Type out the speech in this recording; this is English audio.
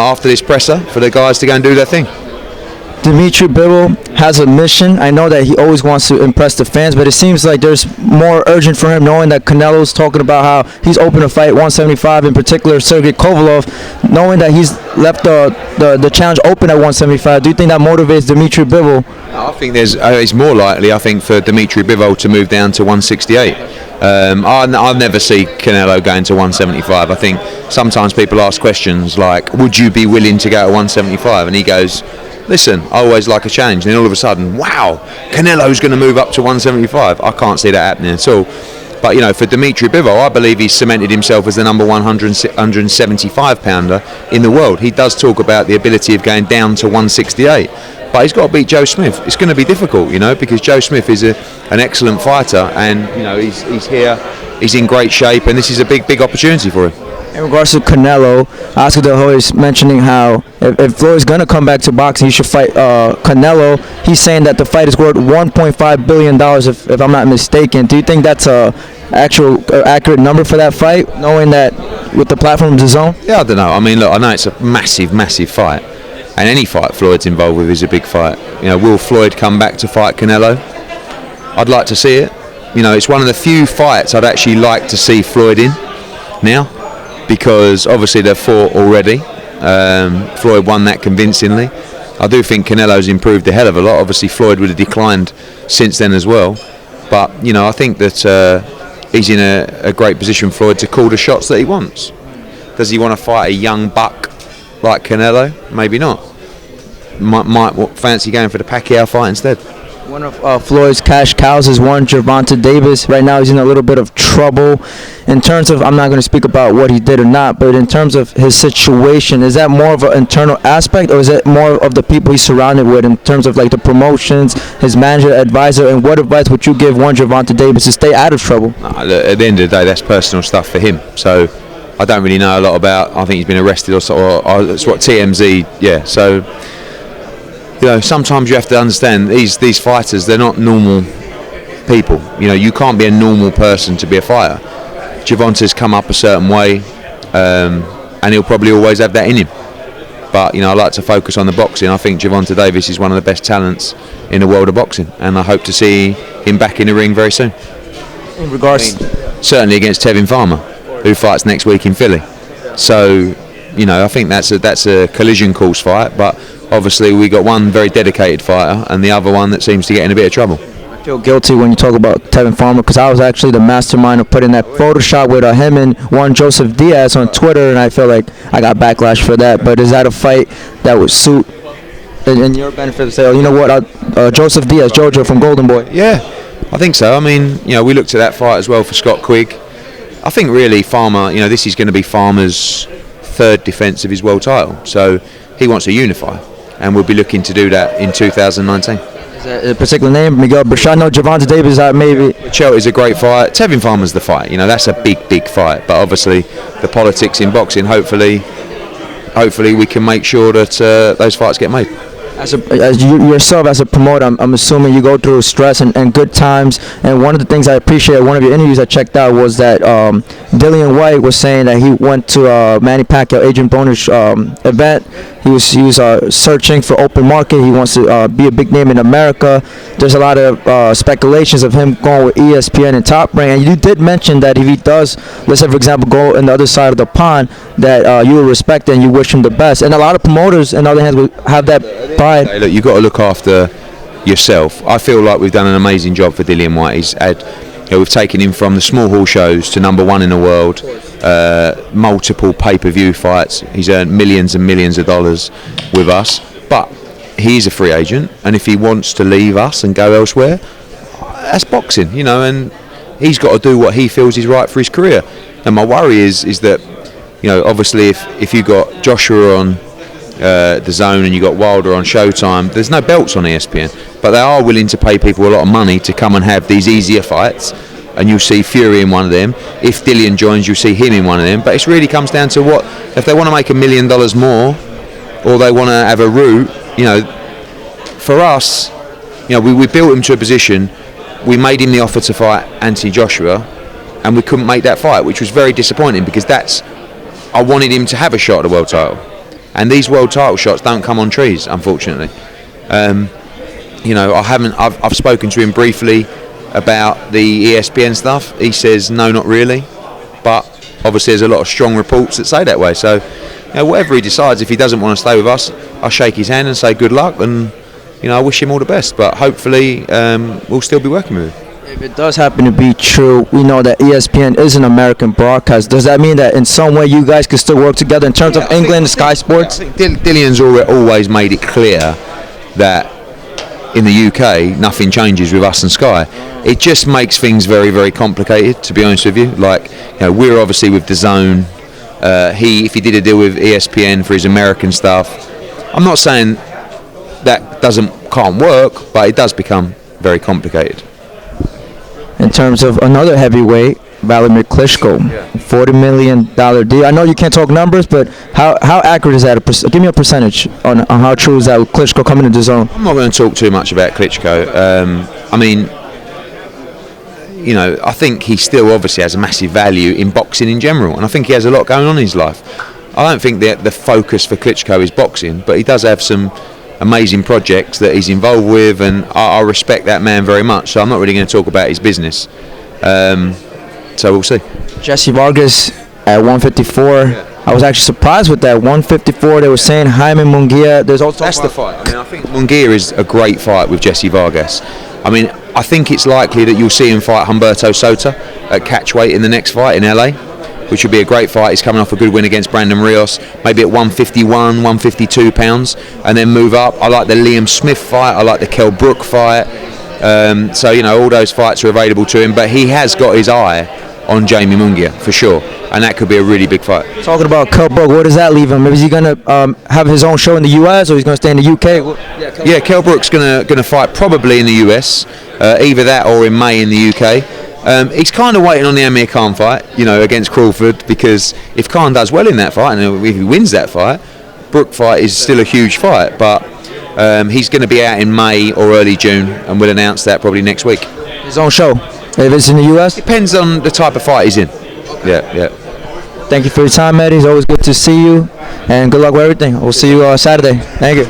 after this presser for the guys to go and do their thing. Dimitri Bivol has a mission. I know that he always wants to impress the fans, but it seems like there's more urgent for him, knowing that Canelo's talking about how he's open to fight 175, in particular Sergey Kovalev, knowing that he's left the challenge open at 175. Do you think that motivates Dimitri Bivol? I think it's more likely, I think, for Dimitri Bivol to move down to 168. I'll never see Canelo going to 175. I think sometimes people ask questions like, would you be willing to go to 175? And he goes, listen, I always like a challenge. And then all of a sudden, wow, Canelo's going to move up to 175. I can't see that happening at all. But, you know, for Dimitri Bivol, I believe he's cemented himself as the number 175 pounder in the world. He does talk about the ability of going down to 168. But he's got to beat Joe Smith. It's going to be difficult, you know, because Joe Smith is an excellent fighter, and, you know, he's here, he's in great shape, and this is a big opportunity for him. In regards to Canelo, Oscar De La Hoya is mentioning how if Floyd's going to come back to boxing, he should fight Canelo. He's saying that the fight is worth $1.5 billion, if I'm not mistaken. Do you think that's a accurate number for that fight, knowing that with the platform of DAZN? Yeah, I don't know. I mean, look, I know it's a massive fight. And any fight Floyd's involved with is a big fight. You know, will Floyd come back to fight Canelo? I'd like to see it. You know, it's one of the few fights I'd actually like to see Floyd in now, because obviously they've fought already. Floyd won that convincingly. I do think Canelo's improved a hell of a lot. Obviously Floyd would have declined since then as well. But, you know, I think that he's in a great position, Floyd, to call the shots that he wants. Does he want to fight a young buck like Canelo? Maybe not. Might fancy going for the Pacquiao fight instead. One of Floyd's cash cows is one Gervonta Davis. Right now he's in a little bit of trouble in terms of, I'm not going to speak about what he did or not, but in terms of his situation, is that more of an internal aspect, or is it more of the people he's surrounded with in terms of like the promotions, his manager, advisor, and what advice would you give one Gervonta Davis to stay out of trouble? At the end of the day, that's personal stuff for him. So I don't really know a lot about. I think he's been arrested or it's what TMZ. Yeah. So, you know, sometimes you have to understand these fighters, they're not normal people. You know, you can't be a normal person to be a fighter. Gervonta's come up a certain way, and he'll probably always have that in him. But, you know, I like to focus on the boxing. I think Gervonta Davis is one of the best talents in the world of boxing, and I hope to see him back in the ring very soon. In regards, certainly against Tevin Farmer, who fights next week in Philly. So, you know, I think that's a collision course fight, but obviously we got one very dedicated fighter and the other one that seems to get in a bit of trouble. I feel guilty when you talk about Tevin Farmer, because I was actually the mastermind of putting that Photoshop with him and one Joseph Diaz on Twitter, and I feel like I got backlash for that. But is that a fight that would suit in your benefit to say, oh, you know what, Joseph Diaz, Jojo from Golden Boy? Yeah, I think so. I mean, you know, we looked at that fight as well for Scott Quigg. I think really Farmer, you know, this is going to be Farmer's third defence of his world title, so he wants to unify, and we'll be looking to do that in 2019. Is that a particular name? Miguel Brachano, Gervonta Davis, maybe? Chelsea is a great fight. Tevin Farmer's the fight. You know, that's a big fight. But obviously, the politics in boxing, hopefully we can make sure that those fights get made. As you yourself, as a promoter, I'm assuming you go through stress and good times. And one of the things I appreciated, one of your interviews I checked out, was that Dillian Whyte was saying that he went to Manny Pacquiao, Adrian Broner's event. He was searching for open market. He wants to be a big name in America. There's a lot of speculations of him going with ESPN and Top Rank. And you did mention that if he does, let's say for example, go on the other side of the pond, that you will respect it and you wish him the best. And a lot of promoters, on the other hand, will have that pride. Hey, look, you've got to look after yourself. I feel like we've done an amazing job for Dillian Whyte. He's had, we've taken him from the small hall shows to #1 in the world, multiple pay-per-view fights. He's earned millions and millions of dollars with us. But he's a free agent, and if he wants to leave us and go elsewhere, that's boxing, you know, and he's got to do what he feels is right for his career. And my worry is that, you know, obviously if you got Joshua on DAZN and you got Wilder on Showtime, there's no belts on ESPN, but they are willing to pay people a lot of money to come and have these easier fights, and you'll see Fury in one of them. If Dillian joins, you'll see him in one of them. But it really comes down to what, if they want to make $1 million more, or they want to have a route, you know. For us, you know, we built him to a position. We made him the offer to fight Anthony Joshua, and we couldn't make that fight, which was very disappointing, because I wanted him to have a shot at the world title. and these world title shots don't come on trees, unfortunately. You know, I've spoken to him briefly about the ESPN stuff. He says no, not really, but obviously there's a lot of strong reports that say that way. So, you know, whatever he decides, if he doesn't want to stay with us, I'll shake his hand and say good luck, and you know, I wish him all the best. But hopefully, we'll still be working with him. If it does happen to be true, we know that ESPN is an American broadcast. Does that mean that in some way you guys could still work together in terms of England and Sky Sports? I think Dillian's always made it clear that in the UK nothing changes with us and Sky. It just makes things very, very complicated, to be honest with you. Like, you know, we're obviously with DAZN. If he did a deal with ESPN for his American stuff, I'm not saying that can't work, but it does become very complicated. In terms of another heavyweight, Vladimir Klitschko, $40 million deal. I know you can't talk numbers, but how accurate is that? Give me a percentage on how true is that with Klitschko coming into the zone. I'm not going to talk too much about Klitschko. I mean, you know, I think he still obviously has a massive value in boxing in general, and I think he has a lot going on in his life. I don't think that the focus for Klitschko is boxing, but he does have some amazing projects that he's involved with, and I respect that man very much. So I'm not really going to talk about his business. So we'll see. Jesse Vargas at 154. I was actually surprised with that 154. They were saying Jaime Munguia. That's the fight. I mean, I think Munguia is a great fight with Jesse Vargas. I mean, I think it's likely that you'll see him fight Humberto Sota at catchweight in the next fight in LA, which would be a great fight. He's coming off a good win against Brandon Rios, maybe at 151, 152 pounds, and then move up. I like the Liam Smith fight. I like the Kell Brook fight. So, you know, all those fights are available to him, but he has got his eye on Jamie Munguia for sure, and that could be a really big fight. Talking about Kell Brook, where does that leave him? Is he going to have his own show in the US, or he's going to stay in the UK? Yeah, Kell Brook's going to fight probably in the US, either that or in May in the UK. He's kind of waiting on the Amir Khan fight, you know, against Crawford, because if Khan does well in that fight, and if he wins that fight, Brook fight is still a huge fight, but he's going to be out in May or early June, and we'll announce that probably next week. His own show, if it's in the US? Depends on the type of fight he's in. Yeah. Thank you for your time, Eddie. It's always good to see you, and good luck with everything. We'll see you Saturday. Thank you.